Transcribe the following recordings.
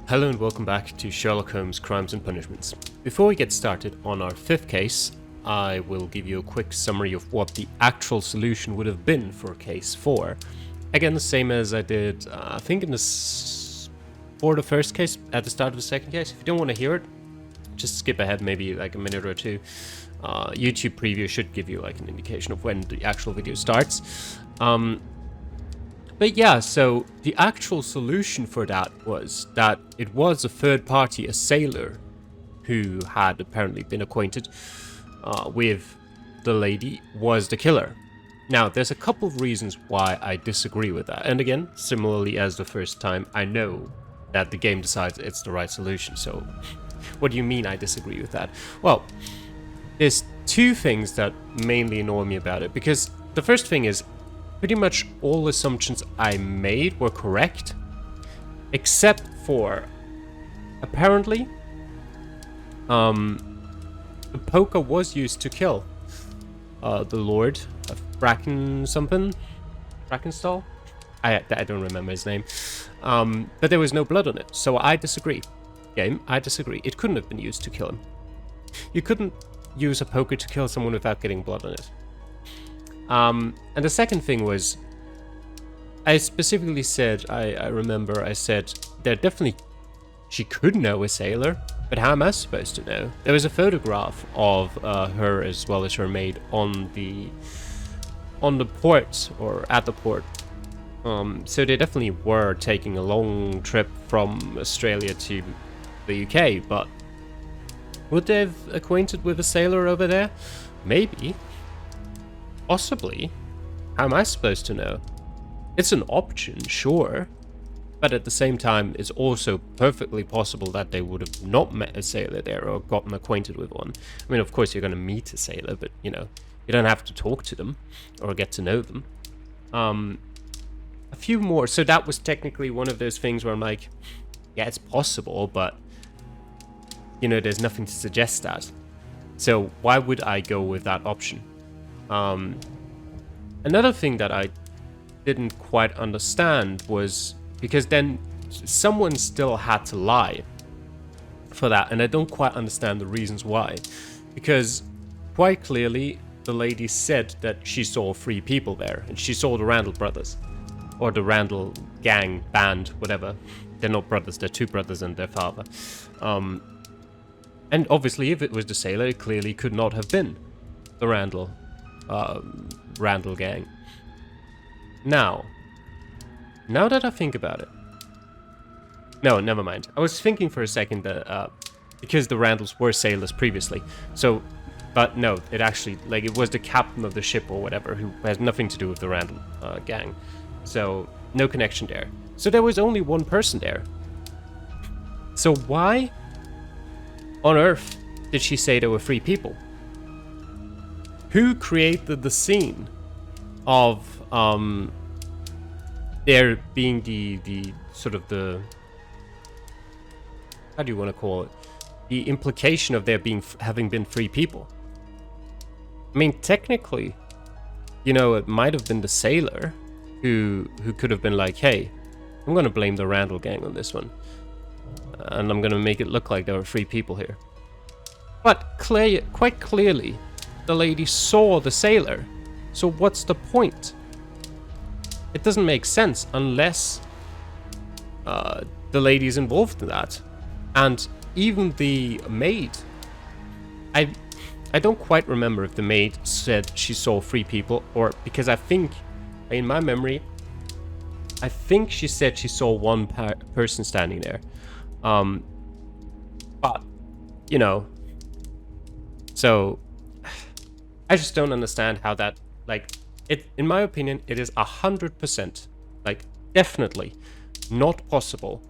Hello and welcome back to Sherlock Holmes Crimes and Punishments. Before we get started on our fifth case, I will give you a quick summary of what the actual solution would have been for case 4. Again, the same as I did, I think for the first case, at the start of the second case. If you don't want to hear it, just skip ahead maybe like a minute or two. YouTube preview should give you like an indication of when the actual video starts. But yeah, so the actual solution for that was that it was a third party, a sailor, who had apparently been acquainted with the lady, was the killer. Now, there's a couple of reasons why I disagree with that. And again, similarly as the first time, I know that the game decides it's the right solution. So what do you mean I disagree with that? Well, there's two things that mainly annoy me about it. Because the first thing is, pretty much all assumptions I made were correct, except for, apparently, the poker was used to kill the Lord of Brackenstall? I don't remember his name. But there was no blood on it, so I disagree. Game, I disagree. It couldn't have been used to kill him. You couldn't use a poker to kill someone without getting blood on it. And the second thing was, I specifically said, I remember I said, that definitely she could know a sailor, but how am I supposed to know? There was a photograph of her as well as her maid on the port, or at the port. So they definitely were taking a long trip from Australia to the UK, but would they have acquainted with a sailor over there? Maybe. Possibly. How am I supposed to know? It's an option, sure. But at the same time, it's also perfectly possible that they would have not met a sailor there or gotten acquainted with one. I mean, of course, you're going to meet a sailor, but, you know, you don't have to talk to them or get to know them. A few more. So that was technically one of those things where I'm like, yeah, it's possible, but, you know, there's nothing to suggest that. So why would I go with that option? Another thing that I didn't quite understand was because then someone still had to lie for that, and I don't quite understand the reasons why. Because quite clearly the lady said that she saw 3 people there, and she saw the Randall brothers, or the Randall gang, band, whatever. They're not brothers, they're 2 brothers and their father. And obviously if it was the sailor, it clearly could not have been the Randall gang. Now that I think about it, no, never mind. I was thinking for a second that because the Randalls were sailors previously, so, but no, it actually, like, it was the captain of the ship or whatever who has nothing to do with the Randall gang, so no connection there. So there was only one person there. So why on earth did she say there were 3 people? Who created the scene of there being the sort of the, how do you want to call it, the implication of there having been 3 people? I mean, technically, you know, it might have been the sailor who could have been like, hey, I'm going to blame the Randall gang on this one, and I'm going to make it look like there were 3 people here. But quite clearly, the lady saw the sailor, so what's the point? It doesn't make sense unless the lady's involved in that. And even the maid, I don't quite remember if the maid said she saw 3 people, or because I think, in my memory, I think she said she saw 1 person standing there. But, you know, so I just don't understand how that, like, it, in my opinion, it is 100%, like, definitely not possible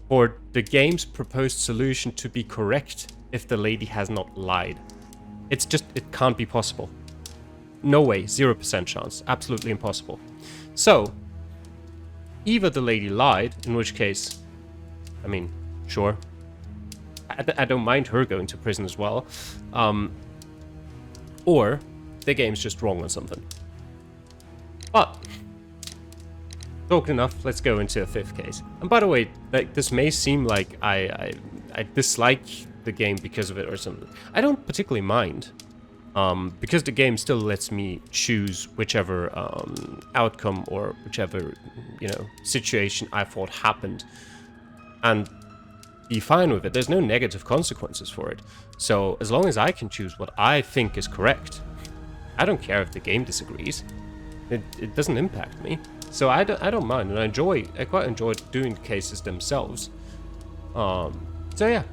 for the game's proposed solution to be correct if the lady has not lied. It's just, it can't be possible. No way, 0% chance, absolutely impossible. So, either the lady lied, in which case, I mean, sure, I don't mind her going to prison as well, or the game's just wrong on something. But Talked enough, let's go into a fifth case. And by the way, like, this may seem like I dislike the game because of it or something. I don't particularly mind. Because the game still lets me choose whichever outcome or whichever, situation I thought happened. And be fine with it. There's no negative consequences for it. So as long as I can choose what I think is correct, I don't care if the game disagrees. It doesn't impact me. So I don't mind, and I quite enjoy doing the cases themselves. So yeah,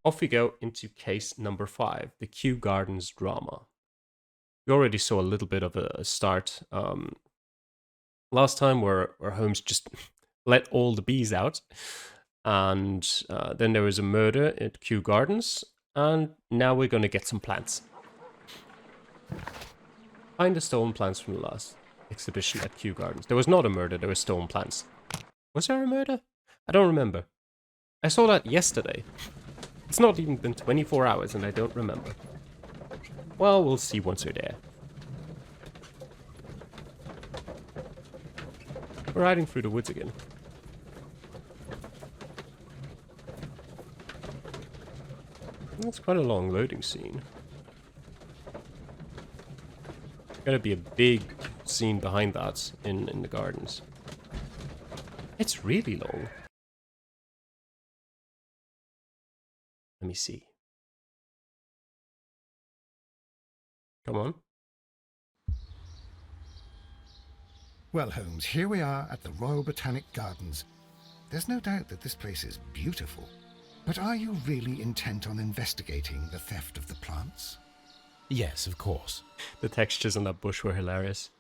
off we go into case number 5, the Kew Gardens drama. We already saw a little bit of a start last time where Holmes just let all the bees out, and then there was a murder at Kew Gardens, and now we're going to get some plants. Find the stolen plants from the last exhibition at Kew Gardens. There was not a murder, there were stolen plants. Was there a murder? I don't remember. I saw that yesterday. It's not even been 24 hours and I don't remember. Well, we'll see once we're there. We're riding through the woods again. That's quite a long loading scene. Gotta be a big scene behind that in the gardens. It's really long. Let me see. Come on. Well, Holmes, here we are at the Royal Botanic Gardens. There's no doubt that this place is beautiful. But are you really intent on investigating the theft of the plants? Yes, of course. The textures on that bush were hilarious.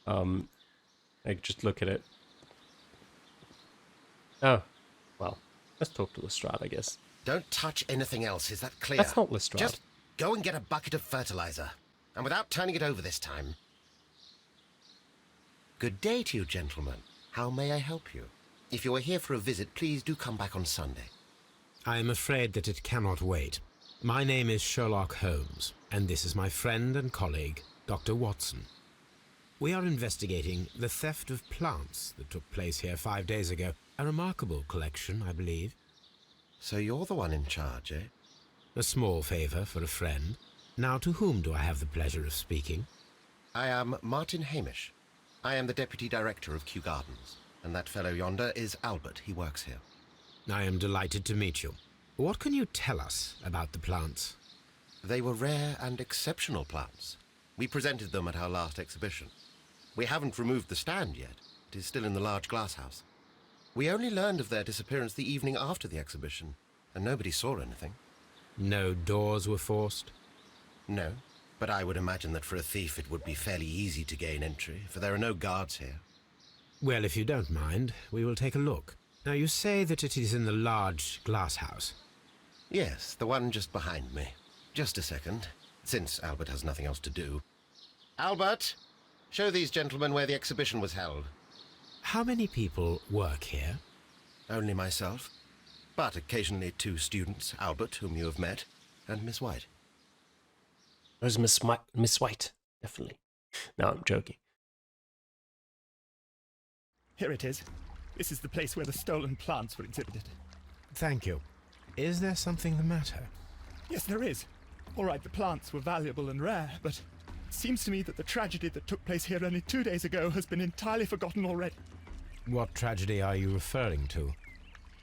Like, just look at it. Oh, well, let's talk to Lestrade, I guess. Don't touch anything else, is that clear? That's not Lestrade. Just go and get a bucket of fertilizer. And without turning it over this time. Good day to you, gentlemen. How may I help you? If you are here for a visit, please do come back on Sunday. I am afraid that it cannot wait. My name is Sherlock Holmes, and this is my friend and colleague, Dr. Watson. We are investigating the theft of plants that took place here 5 days ago. A remarkable collection, I believe. So you're the one in charge, eh? A small favour for a friend. Now, to whom do I have the pleasure of speaking? I am Martin Hamish. I am the Deputy Director of Kew Gardens. And that fellow yonder is Albert. He works here. I am delighted to meet you. What can you tell us about the plants? They were rare and exceptional plants. We presented them at our last exhibition. We haven't removed the stand yet. It is still in the large glass house. We only learned of their disappearance the evening after the exhibition, and nobody saw anything. No doors were forced? No, but I would imagine that for a thief it would be fairly easy to gain entry, for there are no guards here. Well, if you don't mind, we will take a look. Now, you say that it is in the large glass house. Yes, the one just behind me. Just a second, since Albert has nothing else to do. Albert, show these gentlemen where the exhibition was held. How many people work here? Only myself, but occasionally 2 students, Albert, whom you have met, and Miss White. There's Miss White, definitely. No, I'm joking. Here it is. This is the place where the stolen plants were exhibited. Thank you. Is there something the matter? Yes, there is. All right, the plants were valuable and rare, but it seems to me that the tragedy that took place here only 2 days ago has been entirely forgotten already. What tragedy are you referring to?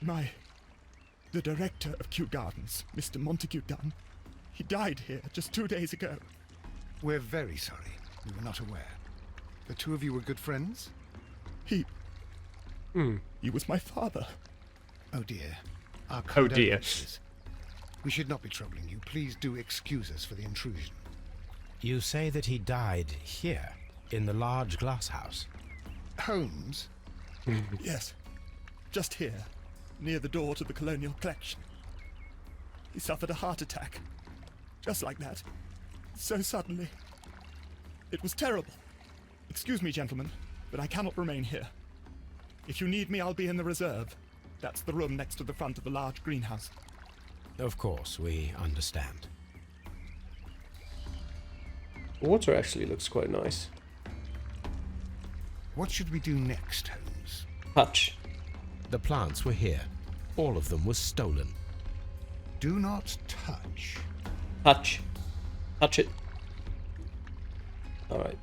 The director of Kew Gardens, Mr. Montague Dunn, he died here just 2 days ago. We're very sorry. We were not aware. The two of you were good friends? He was my father. Oh dear. Our Oh dear. condolences. We should not be troubling you. Please do excuse us for the intrusion. You say that he died here, in the large glass house. Holmes? Yes, just here, near the door to the colonial collection. He suffered a heart attack, just like that, so suddenly. It was terrible. Excuse me, gentlemen, but I cannot remain here. If you need me, I'll be in the reserve. That's the room next to the front of the large greenhouse. Of course, we understand. The water actually looks quite nice. What should we do next, Holmes? Touch. The plants were here. All of them were stolen. Do not touch. Touch. Touch it. Alright.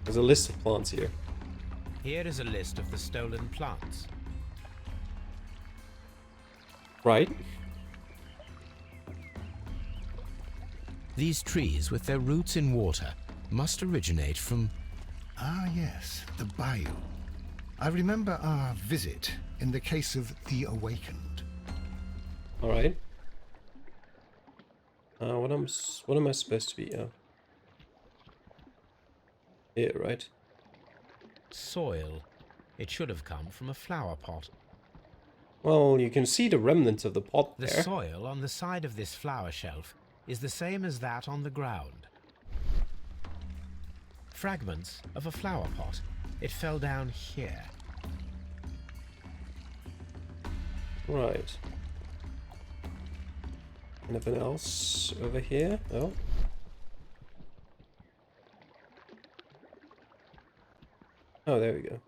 There's a list of plants here. Here is a list of the stolen plants. Right. These trees, with their roots in water, must originate from... Ah, yes, the bayou. I remember our visit in the case of the Awakened. Alright. What am I supposed to be? Here, right? soil. It should have come from a flower pot. Well, you can see the remnants of the pot The there. soil on the side of this flower shelf is the same as that on the ground. Fragments of a flower pot. It fell down here. Right. Anything else over here? Oh. Oh, there we go.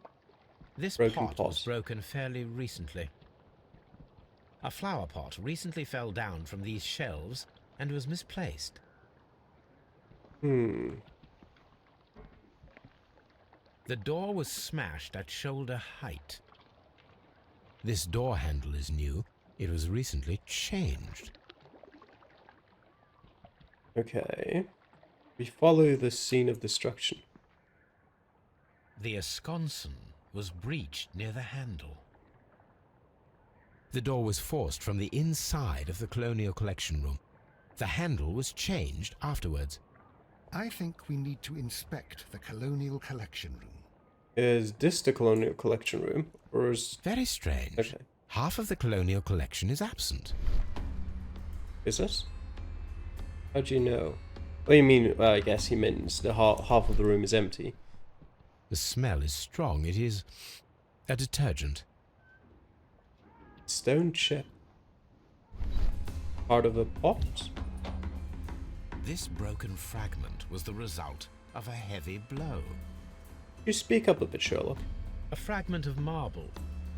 This Broken pot pot. was broken fairly recently. A flower pot recently fell down from these shelves and was misplaced. Hmm. The door was smashed at shoulder height. This door handle is new. It was recently changed. Okay. We follow the scene of destruction. The esconsson was breached near the handle. The door was forced from the inside of the Colonial Collection Room. The handle was changed afterwards. I think we need to inspect the Colonial Collection Room. Is this the Colonial Collection Room? Or is... Very strange. Okay. Half of the Colonial Collection is absent. Is it? How do you know? Well, you mean... Well, I guess he means the half of the room is empty. The smell is strong. It is a detergent. Stone chip. Part of a pot? This broken fragment was the result of a heavy blow. You speak up a bit, Sherlock. A fragment of marble,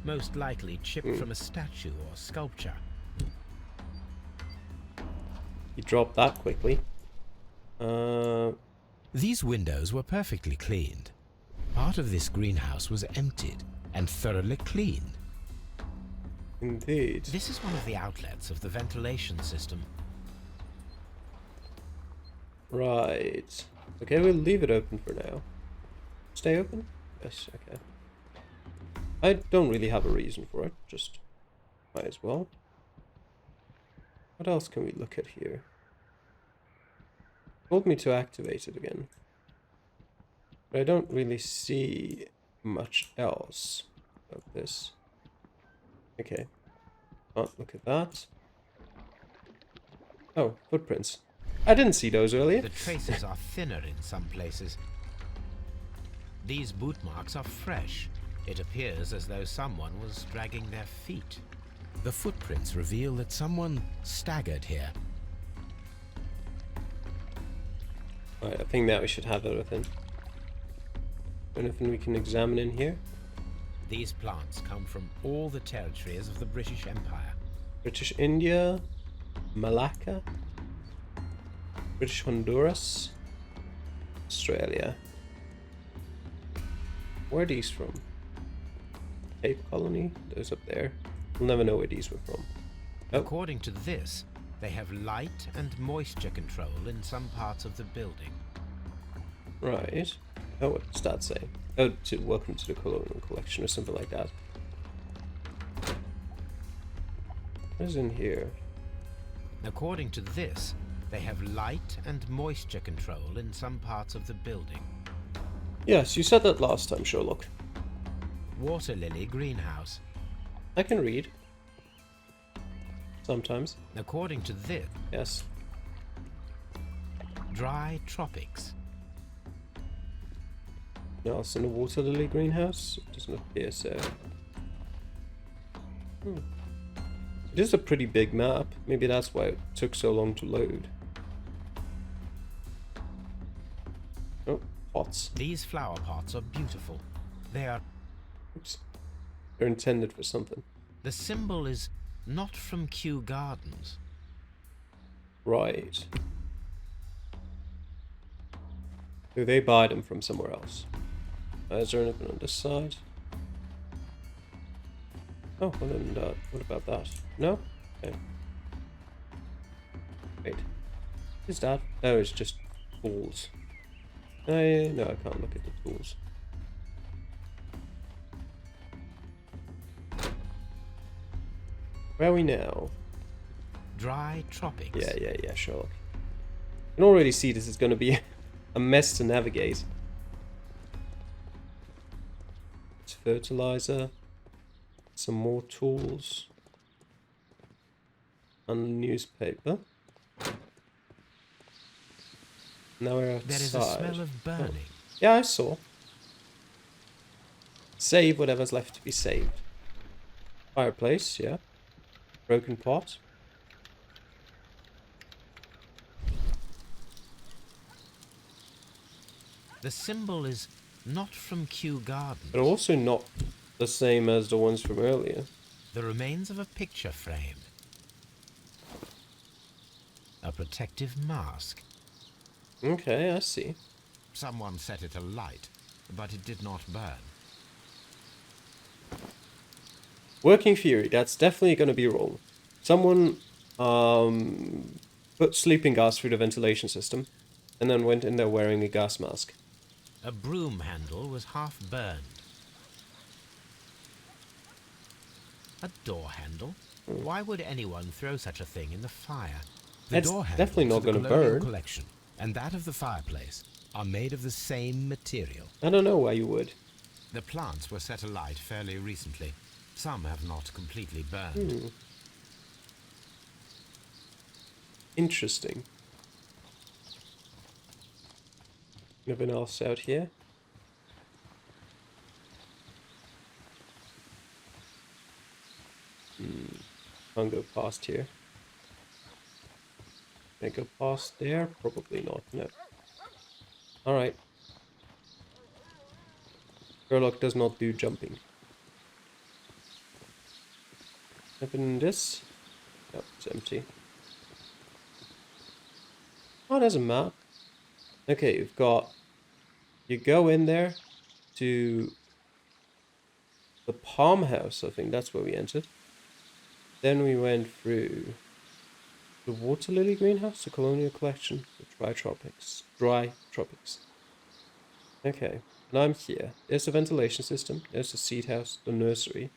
most likely chipped from a statue or sculpture. You dropped that quickly. These windows were perfectly cleaned. Part of this greenhouse was emptied and thoroughly cleaned. Indeed. This is one of the outlets of the ventilation system. Right. Okay, we'll leave it open for now. Stay open? Yes, okay. I don't really have a reason for it, just might as well. What else can we look at here? Told me to activate it again. But I don't really see much else of this. Okay. Oh, look at that. Oh, footprints. I didn't see those earlier. The traces are thinner in some places. These boot marks are fresh. It appears as though someone was dragging their feet. The footprints reveal that someone staggered here. Right, I think that we should have everything. Anything we can examine in here? These plants come from all the territories of the British Empire. British India, Malacca, British Honduras, Australia. Where are these from? Cape Colony? Those up there. We'll never know where these were from. Oh, According to this, they have light and moisture control in some parts of the building. right. Oh, what does that say? Oh, welcome to the Colonial Collection or something like that. What is in here? According to this, they have light and moisture control in some parts of the building. Yes, you said that last time, Sherlock. Water lily greenhouse. I can read. Sometimes. According to this, Yes. dry tropics. Anything else in the water lily greenhouse? It doesn't appear so. It is a pretty big map. Maybe that's why it took so long to load. Oh, pots. These flower pots are beautiful. They are Oops. They're intended for something. The symbol is not from Kew Gardens. Right. Do they buy them from somewhere else? Is there anything on this side? Oh, well then, what about that? No? Okay. Wait. Is that? No, it's just tools. No, I can't look at the tools. Where are we now? Dry tropics. Yeah, Sherlock. You can already see this is going to be a mess to navigate. It's fertilizer. Some more tools. And newspaper. Now we're outside. There is a smell of burning. Oh. Yeah, I saw. Save whatever's left to be saved. Fireplace, yeah. Broken pot. The symbol is not from Kew Gardens. But also not the same as the ones from earlier. The remains of a picture frame. A protective mask. Okay, I see. Someone set it alight, but it did not burn. Working theory, that's definitely going to be wrong. Someone put sleeping gas through the ventilation system and then went in there wearing a gas mask. A broom handle was half burned. A door handle? Why would anyone throw such a thing in the fire? The It's door definitely not handles of the gonna colonial burn. collection and that of the fireplace are made of the same material. I don't know why you would. The plants were set alight fairly recently. Some have not completely burned. Interesting. Nothing else out here? Can't go past here. Can I go past there? Probably not, no. Alright. Sherlock does not do jumping. Nothing in this? No, it's empty. Oh, there's a map. Okay, you've got... You go in there to the Palm House, I think that's where we entered. Then we went through the Water Lily Greenhouse, the Colonial Collection, the Dry Tropics. Okay, and I'm here. There's the ventilation system, there's the seed house, the nursery,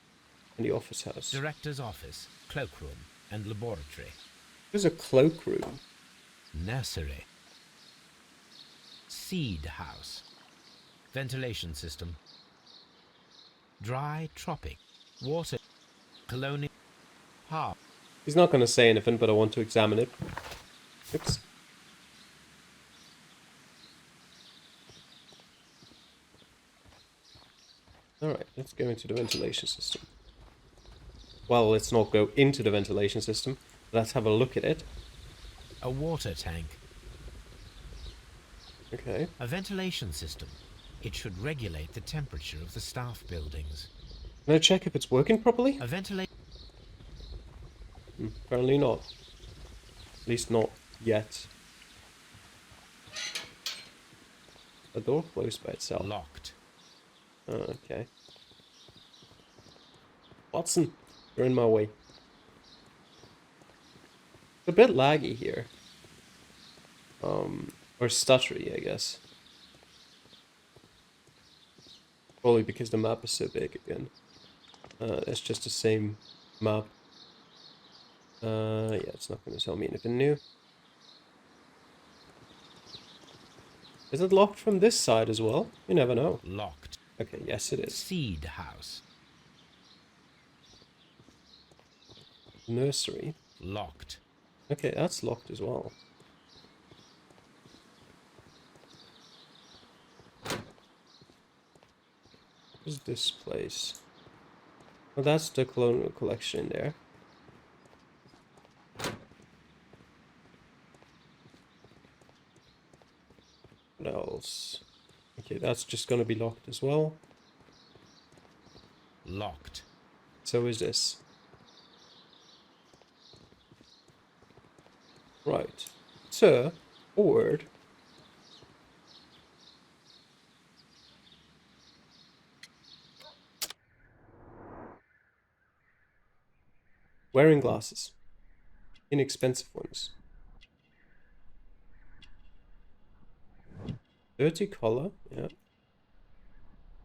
and the office house. Director's office, cloakroom, and laboratory. There's a cloakroom. Nursery. Seed house. Ventilation system. Dry tropic. Water. Colonial. Park. He's not going to say anything, but I want to examine it. Oops. Alright, let's go into the ventilation system. Well, let's not go into the ventilation system. Let's have a look at it. A water tank. Okay. A ventilation system. It should regulate the temperature of the staff buildings. Can I check if it's working properly? A ventilation. Apparently not. At least not yet. The door closed by itself. Locked. Oh, okay. Watson, you're in my way. It's a bit laggy here. Or stuttery, I guess. Probably because the map is so big again. It's just the same map. Yeah, it's not going to tell me anything new. Is it locked from this side as well? You never know. Locked. Okay, yes it is. Seed house. Nursery. Locked. Okay, that's locked as well. What's this place? Well, that's the colonial collection there. What else? Okay, that's just gonna be locked as well. Locked. So is this. Right. So, forward. Wearing glasses. Inexpensive ones. Dirty collar, yeah.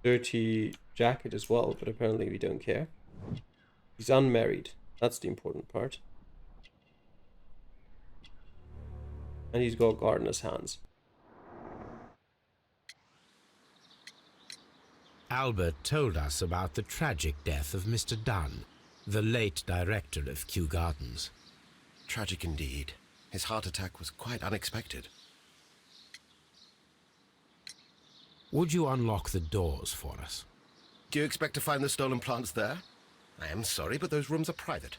Dirty jacket as well, but apparently we don't care. He's unmarried. That's the important part. And he's got gardener's hands. Albert told us about the tragic death of Mr. Dunn, the late director of Kew Gardens. Tragic indeed. His heart attack was quite unexpected. Would you unlock the doors for us? Do you expect to find the stolen plants there? I am sorry, but those rooms are private.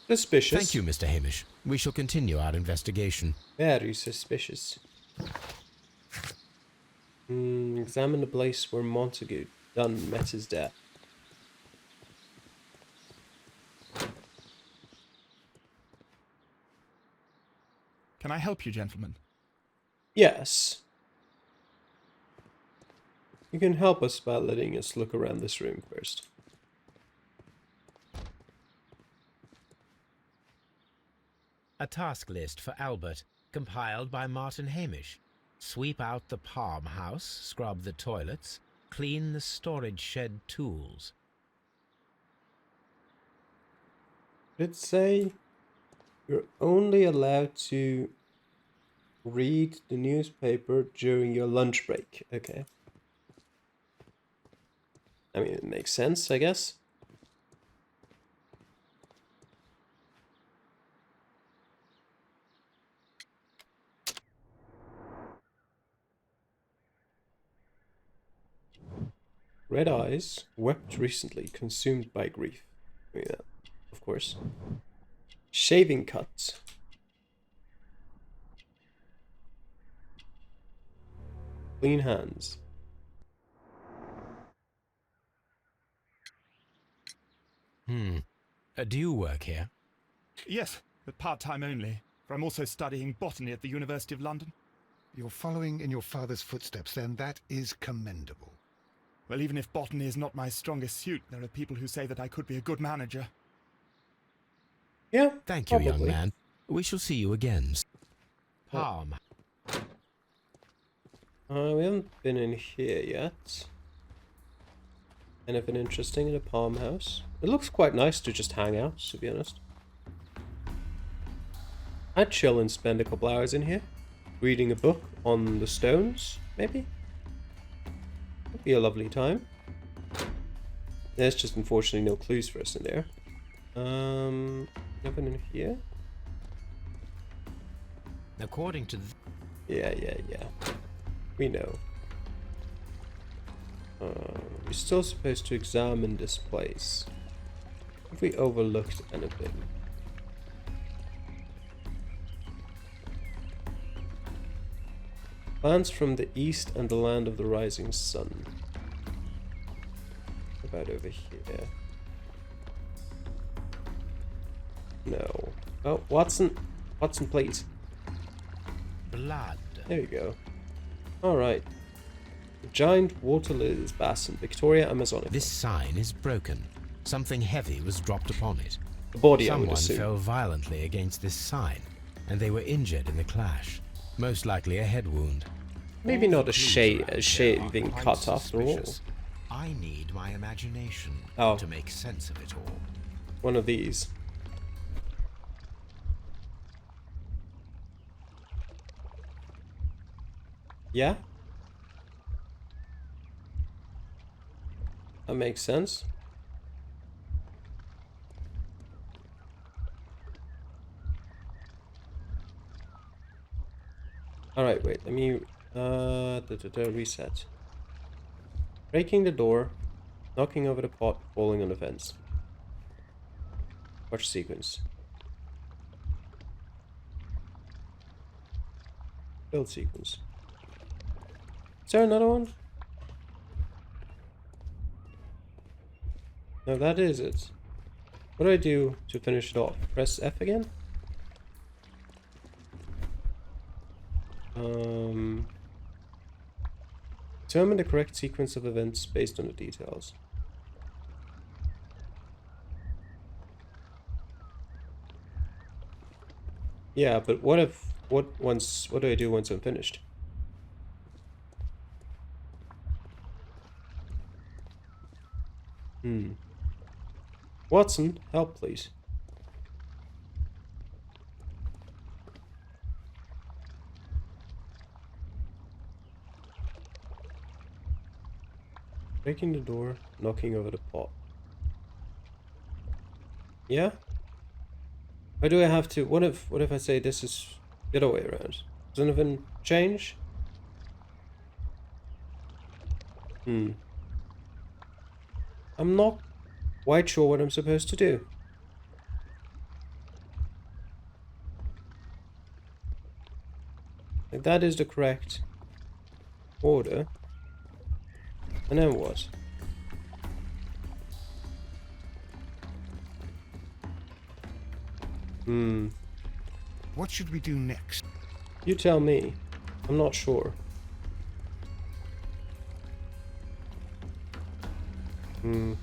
Suspicious. Thank you, Mr. Hamish. We shall continue our investigation. Very suspicious. Examine the place where Montague Dunn met his death. Can I help you, gentlemen? Yes. You can help us by letting us look around this room first. A task list for Albert, compiled by Martin Hamish. Sweep out the palm house, scrub the toilets, clean the storage shed tools. Let's say you're only allowed to read the newspaper during your lunch break. Okay. I mean, it makes sense, I guess. Red eyes, wept recently, consumed by grief. I mean, of course. Shaving cuts. Clean hands. Do you work here? Yes, but part-time only, for I'm also studying botany at the University of London. You're following in your father's footsteps, then. That is commendable. Well, even if botany is not my strongest suit, there are people who say that I could be a good manager. Yeah, Thank you, young probably. man. We shall see you again. Palm. We haven't been in here yet. Anything interesting in a palm house? It looks quite nice to just hang out, to be honest. I'd chill and spend a couple hours in here. Reading a book on the stones, maybe? Would be a lovely time. There's just unfortunately no clues for us in there. Nothing in here? According to Yeah. We know. We're still supposed to examine this place. Have we overlooked anything? Plants from the east and the land of the rising sun. What about over here? No. Oh, Watson. Watson, please. blood. There you go. Alright. Giant water lilies basin, Victoria Amazonica. This sign is broken. Something heavy was dropped upon it. The body, I would Someone assume. fell violently against this sign, and they were injured in the clash. Most likely a head wound. Maybe All not the a clues around here shaving are quite cut after all. suspicious. I need my imagination Oh. to make sense of it all. One of these. Yeah? That makes sense. Alright, wait, let me reset. Breaking the door, knocking over the pot, falling on the fence. Watch sequence. Build sequence. Is there another one? No, that is it. What do I do to finish it off? Press F again? Determine the correct sequence of events based on the details. Yeah, but what do I do once I'm finished? Watson, help please. Breaking the door, knocking over the pot. Yeah? Why do I have to? What if I say this is the other way around? Does anything change? I'm not quite sure what I'm supposed to do. Like, that is the correct order. And then what? What should we do next? You tell me. I'm not sure. I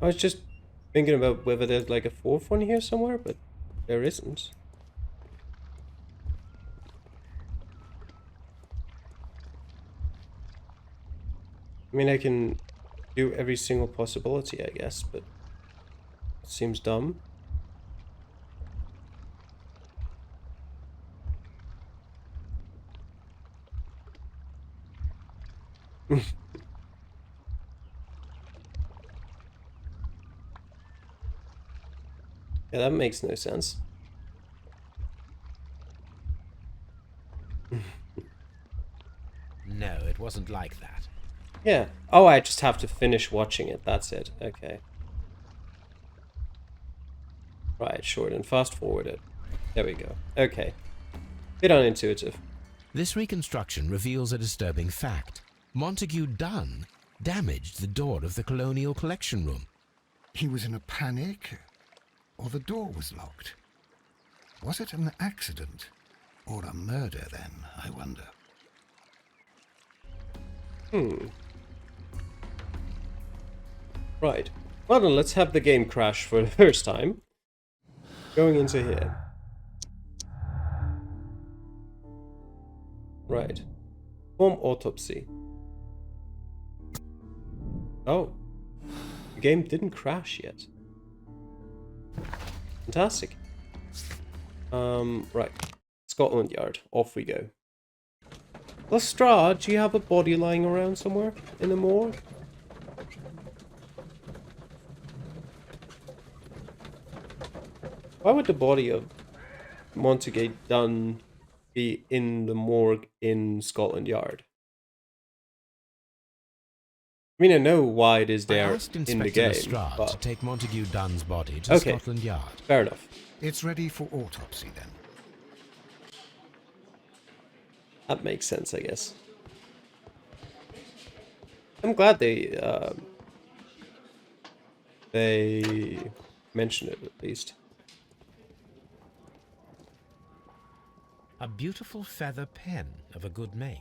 was just thinking about whether there's like a fourth one here somewhere, but there isn't. I mean, I can do every single possibility, I guess, but it seems dumb. Yeah, that makes no sense. No, it wasn't like that. Yeah. Oh, I just have to finish watching it. That's it. Okay. Right, sure. Then fast forward it. There we go. Okay. Bit unintuitive. This reconstruction reveals a disturbing fact. Montague Dunn damaged the door of the Colonial Collection Room. He was in a panic, or the door was locked? Was it an accident, or a murder then, I wonder? Right. Well then, let's have the game crash for the first time. Going into here. Right. Form autopsy. Oh. The game didn't crash yet. Fantastic. Right. Scotland Yard. Off we go. Lestrade, do you have a body lying around somewhere in the morgue? Why would the body of Montague Dunn be in the morgue in Scotland Yard? I mean, I know why it is there I asked in the Inspector game, Lestrade but to take Montague Dunn's body to Okay. Scotland Yard. fair enough. It's ready for autopsy then. That makes sense, I guess. I'm glad they mentioned it at least. A beautiful feather pen of a good make.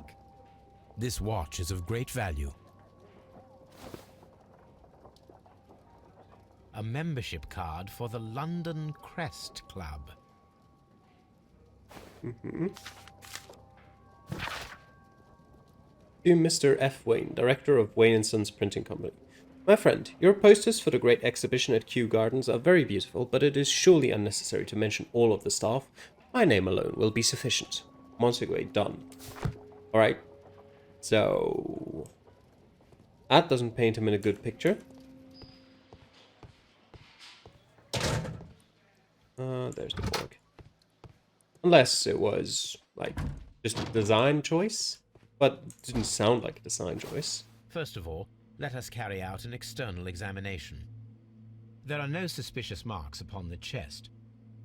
This watch is of great value. A membership card for the London Crest Club. To Mr. F. Wayne, director of Wayne & Sons Printing Company. My friend, your posters for the great exhibition at Kew Gardens are very beautiful, but it is surely unnecessary to mention all of the staff. My name alone will be sufficient. Montague Dunn. Alright. So... that doesn't paint him in a good picture. There's the morgue. Unless it was, like, just a design choice. But it didn't sound like a design choice. First of all, let us carry out an external examination. There are no suspicious marks upon the chest.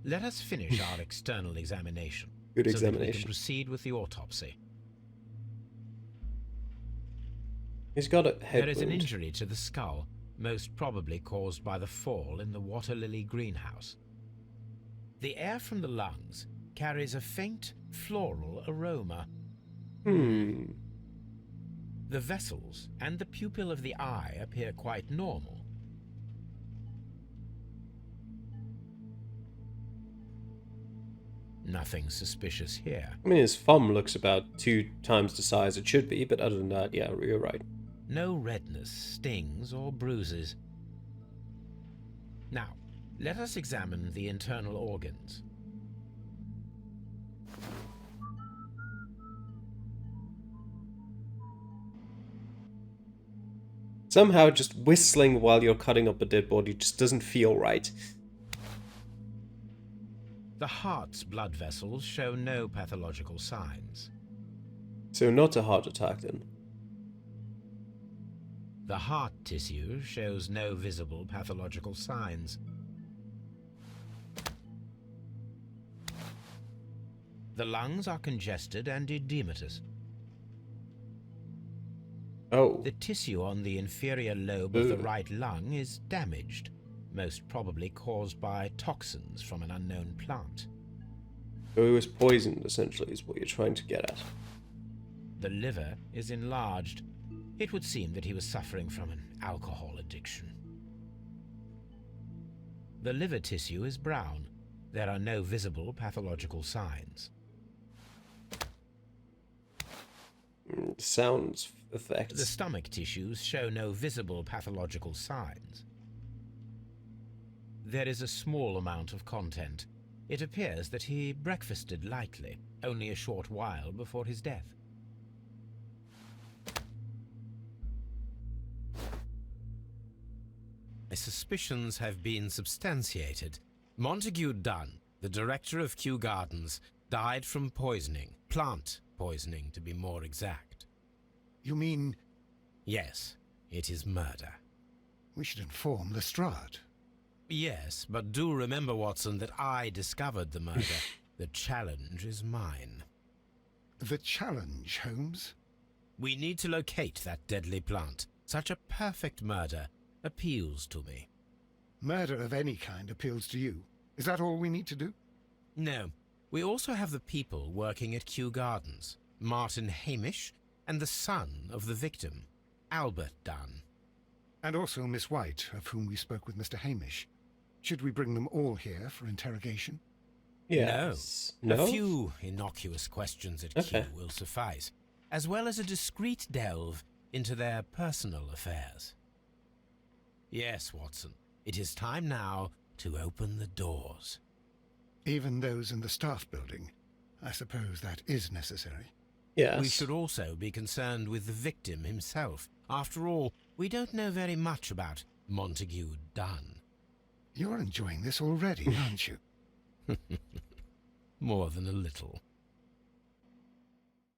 Let us finish our external examination. Good so that we examination. can proceed with the autopsy. He's got a head There is an wound. injury to the skull, most probably caused by the fall in the water lily greenhouse. The air from the lungs carries a faint floral aroma. Hmm. The vessels and the pupil of the eye appear quite normal. Nothing suspicious here. I mean, his thumb looks about 2 times the size it should be, but other than that, yeah, you're right. No redness, stings, or bruises. Now, let us examine the internal organs. Somehow, just whistling while you're cutting up a dead body just doesn't feel right. The heart's blood vessels show no pathological signs. So not a heart attack then. The heart tissue shows no visible pathological signs. The lungs are congested and edematous. Oh. The tissue on the inferior lobe of the right lung is damaged, most probably caused by toxins from an unknown plant. So he was poisoned, essentially, is what you're trying to get at. The liver is enlarged. It would seem that he was suffering from an alcohol addiction. The liver tissue is brown. There are no visible pathological signs. Sounds The effects. stomach tissues show no visible pathological signs. There is a small amount of content. It appears that he breakfasted lightly, only a short while before his death. My suspicions have been substantiated. Montague Dunn, the director of Kew Gardens, died from poisoning. Plant poisoning, to be more exact. You mean Yes, it is murder. we should inform Lestrade? Yes, but do remember, Watson, that I discovered the murder. The challenge is mine. The challenge, Holmes? We need to locate that deadly plant. Such a perfect murder appeals to me. Murder of any kind appeals to you. Is that all we need to do? No, we also have the people working at Kew Gardens. Martin Hamish and the son of the victim, Albert Dunn. And also Miss White, of whom we spoke with Mr. Hamish. Should we bring them all here for interrogation? Yes. No. No? A few innocuous questions at Okay. Kew will suffice, as well as a discreet delve into their personal affairs. Yes, Watson, it is time now to open the doors. Even those in the staff building. I suppose that is necessary. Yes. We should also be concerned with the victim himself. After all, we don't know very much about Montague Dunn. You're enjoying this already, aren't you? More than a little.